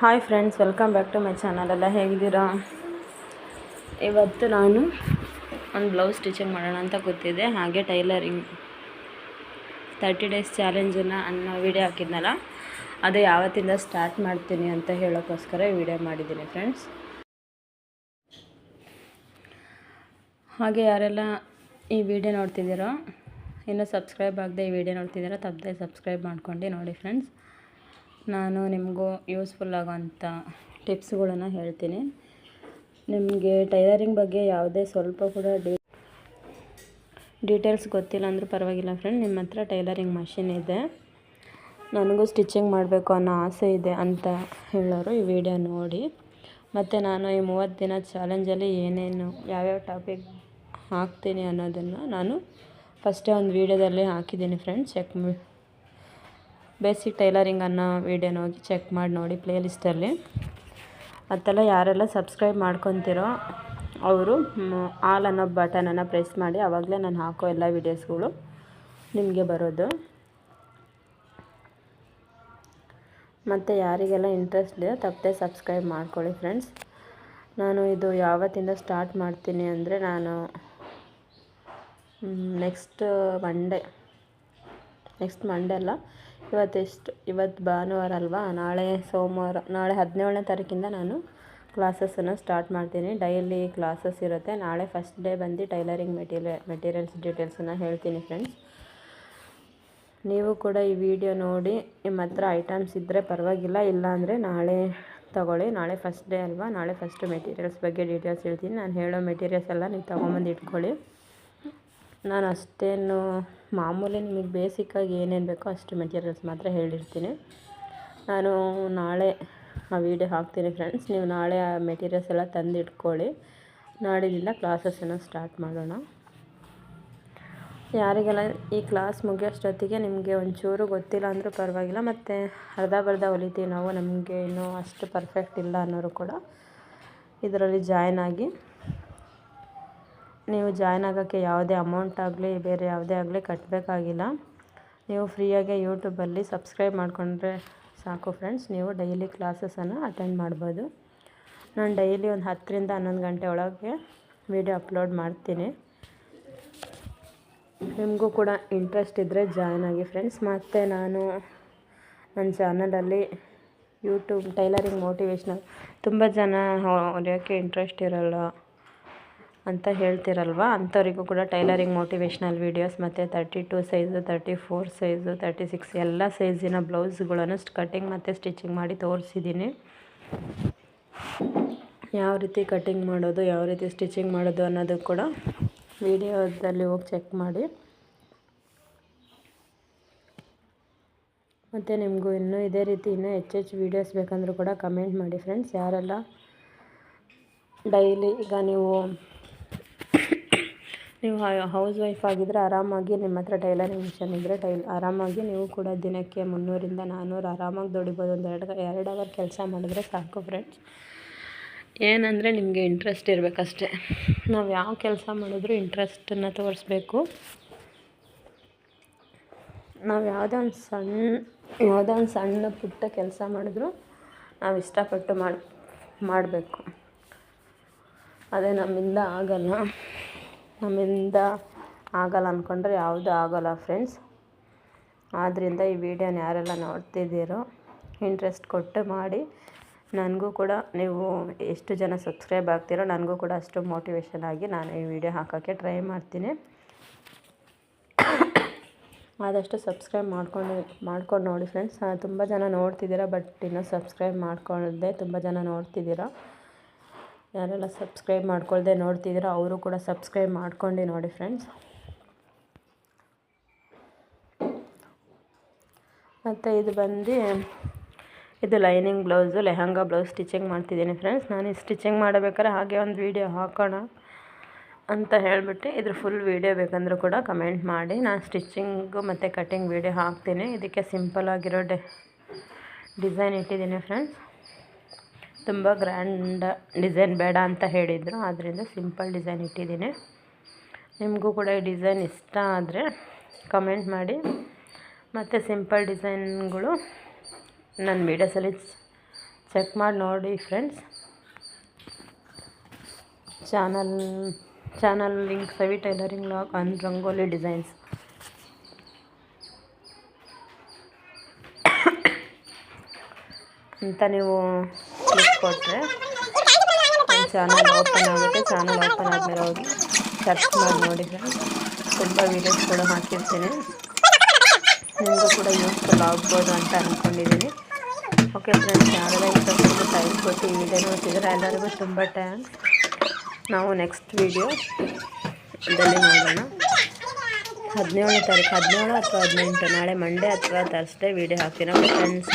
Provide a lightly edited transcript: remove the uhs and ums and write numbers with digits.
Hi friends, welcome back to my channel. ಎಲ್ಲ ಹೇಗಿದ್ದೀರಾ? ಇವತ್ತು ನಾನು ಒಂದು ಬ್ಲೌಸ್ ಸ್ಟಿಚಿಂಗ್ ಮಾಡೋಣ ಅಂತ ಕೂತಿದ್ದೆ. ಹಾಗೆ ಟೈಲರಿಂಗ್ 30 ಡೇಸ್ ಚಾಲೆಂಜನ್ನು ಅನ್ನೋ ವಿಡಿಯೋ ಹಾಕಿದ್ನಲ್ಲ, ಅದು ಯಾವತ್ತಿಂದ ಸ್ಟಾರ್ಟ್ ಮಾಡ್ತೀನಿ ಅಂತ ಹೇಳೋಕ್ಕೋಸ್ಕರ ಈ ವಿಡಿಯೋ ಮಾಡಿದ್ದೀನಿ ಫ್ರೆಂಡ್ಸ್. ಹಾಗೆ ಯಾರೆಲ್ಲ ಈ ವಿಡಿಯೋ ನೋಡ್ತಿದ್ದೀರೋ, ಇನ್ನೂ ಸಬ್ಸ್ಕ್ರೈಬ್ ಆಗದೆ ಈ ವಿಡಿಯೋ ನೋಡ್ತಿದ್ದೀರೋ ತಪ್ಪದೆ ಸಬ್ಸ್ಕ್ರೈಬ್ ಮಾಡ್ಕೊಂಡು ನೋಡಿ ಫ್ರೆಂಡ್ಸ್. ನಾನು ನಿಮಗೂ ಯೂಸ್ಫುಲ್ ಆಗೋವಂಥ ಟಿಪ್ಸ್ಗಳನ್ನು ಹೇಳ್ತೀನಿ. ನಿಮಗೆ ಟೈಲರಿಂಗ್ ಬಗ್ಗೆ ಯಾವುದೇ ಸ್ವಲ್ಪ ಕೂಡ ಡೀಟೇಲ್ಸ್ ಗೊತ್ತಿಲ್ಲ ಅಂದರೂ ಪರವಾಗಿಲ್ಲ ಫ್ರೆಂಡ್. ನಿಮ್ಮ ಹತ್ರ ಟೈಲರಿಂಗ್ ಮಷಿನ್ ಇದೆ, ನನಗೂ ಸ್ಟಿಚಿಂಗ್ ಮಾಡಬೇಕು ಅನ್ನೋ ಆಸೆ ಇದೆ ಅಂತ ಹೇಳೋರು ಈ ವಿಡಿಯೋ ನೋಡಿ. ಮತ್ತು ನಾನು ಈ 30 ದಿನ ಚಾಲೆಂಜಲ್ಲಿ ಯಾವ್ಯಾವ ಟಾಪಿಕ್ ಹಾಕ್ತೀನಿ ಅನ್ನೋದನ್ನು ನಾನು ಫಸ್ಟೇ ಒಂದು ವೀಡಿಯೋದಲ್ಲಿ ಹಾಕಿದ್ದೀನಿ ಫ್ರೆಂಡ್ಸ್. ಬೇಸಿಕ್ ಟೈಲರಿಂಗ್ ಅನ್ನೋ ವೀಡಿಯೋನ ಹೋಗಿ ಚೆಕ್ ಮಾಡಿ ನೋಡಿ ಪ್ಲೇಲಿಸ್ಟಲ್ಲಿ. ಅದೆಲ್ಲ ಯಾರೆಲ್ಲ ಸಬ್ಸ್ಕ್ರೈಬ್ ಮಾಡ್ಕೊತಿರೋ ಅವರು ಆಲ್ ಅನ್ನೋ ಬಟನನ್ನು ಪ್ರೆಸ್ ಮಾಡಿ, ಆವಾಗಲೇ ನಾನು ಹಾಕೋ ಎಲ್ಲ ವೀಡಿಯೋಸ್ಗಳು ನಿಮಗೆ ಬರೋದು. ಮತ್ತು ಯಾರಿಗೆಲ್ಲ ಇಂಟ್ರೆಸ್ಟ್ ಇದೆ ತಪ್ಪದೆ ಸಬ್ಸ್ಕ್ರೈಬ್ ಮಾಡ್ಕೊಳ್ಳಿ ಫ್ರೆಂಡ್ಸ್. ನಾನು ಇದು ಯಾವತ್ತಿಂದ ಸ್ಟಾರ್ಟ್ ಮಾಡ್ತೀನಿ ಅಂದರೆ, ನಾನು ನೆಕ್ಸ್ಟ್ ಮಂಡೇ ಅಲ್ಲ, ಇವತ್ತು ಭಾನುವಾರ ಅಲ್ವಾ, ನಾಳೆ ಸೋಮವಾರ, ನಾಳೆ 17ನೇ ತಾರೀಕಿಂದ ನಾನು ಕ್ಲಾಸಸ್ಸನ್ನು ಸ್ಟಾರ್ಟ್ ಮಾಡ್ತೀನಿ. ಡೈಲಿ ಕ್ಲಾಸಸ್ ಇರುತ್ತೆ. ನಾಳೆ ಫಸ್ಟ್ ಡೇ ಬಂದು ಟೈಲರಿಂಗ್ ಮೆಟೀರಿಯಲ್ಸ್ ಡೀಟೇಲ್ಸನ್ನು ಹೇಳ್ತೀನಿ ಫ್ರೆಂಡ್ಸ್. ನೀವು ಕೂಡ ಈ ವಿಡಿಯೋ ನೋಡಿ ನಿಮ್ಮ ಹತ್ರ ಐಟಮ್ಸ್ ಇದ್ದರೆ ಪರವಾಗಿಲ್ಲ, ಇಲ್ಲಾಂದರೆ ನಾಳೆ ತಗೊಳ್ಳಿ. ನಾಳೆ ಫಸ್ಟ್ ಡೇ ಅಲ್ವಾ, ನಾಳೆ ಫಸ್ಟು ಮೆಟೀರಿಯಲ್ಸ್ ಬಗ್ಗೆ ಡೀಟೇಲ್ಸ್ ಹೇಳ್ತೀನಿ. ನಾನು ಹೇಳೋ ಮೆಟೀರಿಯಲ್ಸ್ ಎಲ್ಲ ನೀವು ತೊಗೊಂಬಂದು ಇಟ್ಕೊಳ್ಳಿ. ನಾನು ಅಷ್ಟೇನು ಮಾಮೂಲಿ ನಿಮಗೆ ಬೇಸಿಕ್ಕಾಗಿ ಏನೇನು ಬೇಕೋ ಅಷ್ಟು ಮೆಟೀರಿಯಲ್ಸ್ ಮಾತ್ರ ಹೇಳಿರ್ತೀನಿ. ನಾನು ನಾಳೆ ಆ ವಿಡಿಯೋ ಹಾಕ್ತೀನಿ ಫ್ರೆಂಡ್ಸ್. ನೀವು ನಾಳೆ ಆ ಮೆಟೀರಿಯಲ್ಸ್ ಎಲ್ಲ ತಂದು ಇಟ್ಕೊಳ್ಳಿ. ನಾಡಿನಿಂದ ಕ್ಲಾಸಸ್ಸನ್ನು ಸ್ಟಾರ್ಟ್ ಮಾಡೋಣ. ಯಾರಿಗೆಲ್ಲ ಈ ಕ್ಲಾಸ್ ಮುಗಿಯೋಷ್ಟೊತ್ತಿಗೆ ನಿಮಗೆ ಒಂಚೂರು ಗೊತ್ತಿಲ್ಲ ಅಂದರೂ ಪರವಾಗಿಲ್ಲ, ಮತ್ತು ಅರ್ಧ ಹೊಲಿತೀವಿ ನಾವು, ನಮಗೆ ಇನ್ನೂ ಅಷ್ಟು ಪರ್ಫೆಕ್ಟ್ ಇಲ್ಲ ಅನ್ನೋರು ಕೂಡ ಇದರಲ್ಲಿ ಜಾಯ್ನ್ ಆಗಿ. ನೀವು ಜಾಯ್ನ್ ಆಗೋಕ್ಕೆ ಯಾವುದೇ ಅಮೌಂಟ್ ಆಗಲಿ ಬೇರೆ ಯಾವುದೇ ಆಗಲಿ ಕಟ್ಟಬೇಕಾಗಿಲ್ಲ. ನೀವು ಫ್ರೀಯಾಗೆ ಯೂಟ್ಯೂಬಲ್ಲಿ ಸಬ್ಸ್ಕ್ರೈಬ್ ಮಾಡಿಕೊಂಡ್ರೆ ಸಾಕು ಫ್ರೆಂಡ್ಸ್. ನೀವು ಡೈಲಿ ಕ್ಲಾಸಸನ್ನು ಅಟೆಂಡ್ ಮಾಡ್ಬೋದು. ನಾನು ಡೈಲಿ ಒಂದು 10ರಿಂದ 11 ಗಂಟೆ ಒಳಗೆ ವಿಡಿಯೋ ಅಪ್ಲೋಡ್ ಮಾಡ್ತೀನಿ. ನಿಮಗೂ ಕೂಡ ಇಂಟ್ರೆಸ್ಟ್ ಇದ್ದರೆ ಜಾಯ್ನ್ ಆಗಿ ಫ್ರೆಂಡ್ಸ್. ಮತ್ತು ನಾನು ನನ್ನ ಚಾನಲಲ್ಲಿ ಯೂಟ್ಯೂಬ್ ಟೈಲರಿಂಗ್ ಮೋಟಿವೇಶ್ನಲ್, ತುಂಬ ಜನ ಹೊಲಿಯೋಕ್ಕೆ ಇಂಟ್ರೆಸ್ಟ್ ಇರೋಲ್ಲ ಅಂತ ಹೇಳ್ತಿರಲ್ವ, ಅಂಥವರಿಗೂ ಕೂಡ ಟೈಲರಿಂಗ್ ಮೋಟಿವೇಶ್ನಲ್ ವೀಡಿಯೋಸ್ ಮತ್ತು 32 ಸೈಜು, 34 ಸೈಜು, 36 ಎಲ್ಲ ಸೈಜಿನ ಬ್ಲೌಸ್ಗಳನ್ನು ಕಟಿಂಗ್ ಮತ್ತು ಸ್ಟಿಚಿಂಗ್ ಮಾಡಿ ತೋರಿಸಿದ್ದೀನಿ. ಯಾವ ರೀತಿ ಕಟಿಂಗ್ ಮಾಡೋದು, ಯಾವ ರೀತಿ ಸ್ಟಿಚಿಂಗ್ ಮಾಡೋದು ಅನ್ನೋದು ಕೂಡ ವಿಡಿಯೋದಲ್ಲಿ ಹೋಗಿ ಚೆಕ್ ಮಾಡಿ. ಮತ್ತು ನಿಮಗೂ ಇನ್ನೂ ಇದೇ ರೀತಿ ಇನ್ನೂ ಹೆಚ್ಚೆಚ್ಚು ವೀಡಿಯೋಸ್ ಬೇಕಂದ್ರೂ ಕೂಡ ಕಮೆಂಟ್ ಮಾಡಿ ಫ್ರೆಂಡ್ಸ್. ಯಾರೆಲ್ಲ ಡೈಲಿ ಈಗ ನೀವು ಹೌಸ್ ವೈಫ್ ಆಗಿದ್ದರೆ ಆರಾಮಾಗಿ ನಿಮ್ಮ ಹತ್ರ ಟೈಲರಿಂಗ್ ಮಿಷನ್ ಇದ್ದರೆ ಆರಾಮಾಗಿ ನೀವು ಕೂಡ ದಿನಕ್ಕೆ 300ರಿಂದ 400 ಆರಾಮಾಗಿ ದುಡಿಬೋದು. ಒಂದು 2 ಅವರ್ ಕೆಲಸ ಮಾಡಿದ್ರೆ ಸಾಕು ಫ್ರೆಂಡ್ಸ್. ಏನಂದರೆ ನಿಮಗೆ ಇಂಟ್ರೆಸ್ಟ್ ಇರಬೇಕಷ್ಟೆ. ನಾವು ಯಾವ ಕೆಲಸ ಮಾಡಿದ್ರೂ ಇಂಟ್ರೆಸ್ಟನ್ನು ತೋರಿಸ್ಬೇಕು. ನಾವು ಯಾವುದೋ ಒಂದು ಸಣ್ಣ ಪುಟ್ಟ ಕೆಲಸ ಮಾಡಿದ್ರೂ ನಾವು ಇಷ್ಟಪಟ್ಟು ಮಾಡಬೇಕು. ಅದೇ ನಮ್ಮಿಂದ ಆಗಲ್ಲ ಅಂದ್ಕೊಂಡ್ರೆ ಯಾವುದೂ ಆಗೋಲ್ಲ ಫ್ರೆಂಡ್ಸ್. ಆದ್ದರಿಂದ ಈ ವಿಡಿಯೋನ ಯಾರೆಲ್ಲ ನೋಡ್ತಿದ್ದೀರೋ ಇಂಟ್ರೆಸ್ಟ್ ಕೊಟ್ಟು ಮಾಡಿ. ನನಗೂ ಕೂಡ ನೀವು ಎಷ್ಟು ಜನ ಸಬ್ಸ್ಕ್ರೈಬ್ ಆಗ್ತೀರೋ ನನಗೂ ಕೂಡ ಅಷ್ಟು ಮೋಟಿವೇಶನ್ ಆಗಿ ನಾನು ಈ ವಿಡಿಯೋ ಹಾಕೋಕ್ಕೆ ಟ್ರೈ ಮಾಡ್ತೀನಿ. ಆದಷ್ಟು ಸಬ್ಸ್ಕ್ರೈಬ್ ಮಾಡ್ಕೊಂಡು ನೋಡಿ ಫ್ರೆಂಡ್ಸ್. ತುಂಬ ಜನ ನೋಡ್ತಿದ್ದೀರಾ, ಬಟ್ ಇನ್ನೂ ಸಬ್ಸ್ಕ್ರೈಬ್ ಮಾಡ್ಕೊಳ್ಳದೆ ತುಂಬ ಜನ ನೋಡ್ತಿದ್ದೀರಾ. ಯಾರೆಲ್ಲ ಸಬ್ಸ್ಕ್ರೈಬ್ ಮಾಡ್ಕೊಳ್ದೆ ನೋಡ್ತಿದ್ದೀರೋ ಅವರು ಕೂಡ ಸಬ್ಸ್ಕ್ರೈಬ್ ಮಾಡ್ಕೊಂಡು ನೋಡಿ ಫ್ರೆಂಡ್ಸ್. ಮತ್ತು ಇದು lining blouse, lehenga blouse stitching ಮಾಡ್ತಿದ್ದೀನಿ ಫ್ರೆಂಡ್ಸ್. ನಾನು ಈ ಸ್ಟಿಚಿಂಗ್ ಮಾಡಬೇಕಾದ್ರೆ ಹಾಗೆ ಒಂದು ವಿಡಿಯೋ ಹಾಕೋಣ ಅಂತ ಹೇಳಿಬಿಟ್ಟು ಇದ್ರ ಫುಲ್ ವಿಡಿಯೋ ಬೇಕಂದ್ರೂ ಕೂಡ ಕಮೆಂಟ್ ಮಾಡಿ. ನಾನು ಸ್ಟಿಚಿಂಗು ಮತ್ತು ಕಟಿಂಗ್ ವಿಡಿಯೋ ಹಾಕ್ತೀನಿ. ಇದಕ್ಕೆ ಸಿಂಪಲ್ಲಾಗಿರೋ ಡಿಸೈನ್ ಇಟ್ಟಿದ್ದೀನಿ ಫ್ರೆಂಡ್ಸ್. ತುಂಬ ಗ್ರ್ಯಾಂಡ್ ಡಿಸೈನ್ ಬೇಡ ಅಂತ ಹೇಳಿದರು, ಆದ್ದರಿಂದ ಸಿಂಪಲ್ ಡಿಸೈನ್ ಇಟ್ಟಿದ್ದೀನಿ. ನಿಮಗೂ ಕೂಡ ಈ ಡಿಸೈನ್ ಇಷ್ಟ ಆದರೆ ಕಮೆಂಟ್ ಮಾಡಿ. ಮತ್ತು ಸಿಂಪಲ್ ಡಿಸೈನ್ಗಳು ನನ್ನ ವೀಡಿಯೋಸಲ್ಲಿ ಚೆಕ್ ಮಾಡಿ ನೋಡಿ friends. Channel link Savi tailoring log and rangoli designs ಅಂತ ನೀವು ಕ್ಲಿಕ್ ಕೊಟ್ಟರೆ ಒಂದು ಚಾನಲ್ ಓಪನ್ ಆಗುತ್ತೆ. ಚಾನಲ್ ಓಪನ್ ಆದಮೇಲೆ ಹೋಗಿ ಸರ್ಚ್ ಮಾಡಿ ನೋಡಿ ಫ್ರೆಂಡ್ಸ್. ತುಂಬ ವೀಡಿಯೋಸ್ ಕೂಡ ಹಾಕಿರ್ತೀನಿ, ನಿಮಗೂ ಕೂಡ ಯೂಸ್ಫುಲ್ ಆಗ್ಬೋದು ಅಂತ ಅಂದ್ಕೊಂಡಿದ್ದೀನಿ. ಓಕೆ ಫ್ರೆಂಡ್ಸ್, ಯಾರೆಲ್ಲ ಇಷ್ಟೊಂದು ಟೈಮ್ ಕೊಟ್ಟು ಈ ವಿಡಿಯೋ ನೋಡ್ತಿದ್ರೆ ಎಲ್ಲರಿಗೂ ತುಂಬ ಥ್ಯಾಂಕ್ಸ್. ನಾವು ನೆಕ್ಸ್ಟ್ ವಿಡಿಯೋದಲ್ಲಿ ನೋಡೋಣ. 17 ತಾರೀಕು, 17 ಅಥವಾ 18 ನಾಳೆ ಮಂಡೇ ಅಥವಾ ಥರ್ಸ್ಡೇ ವಿಡಿಯೋ ಹಾಕ್ತೀನಿ ಫ್ರೆಂಡ್ಸ್.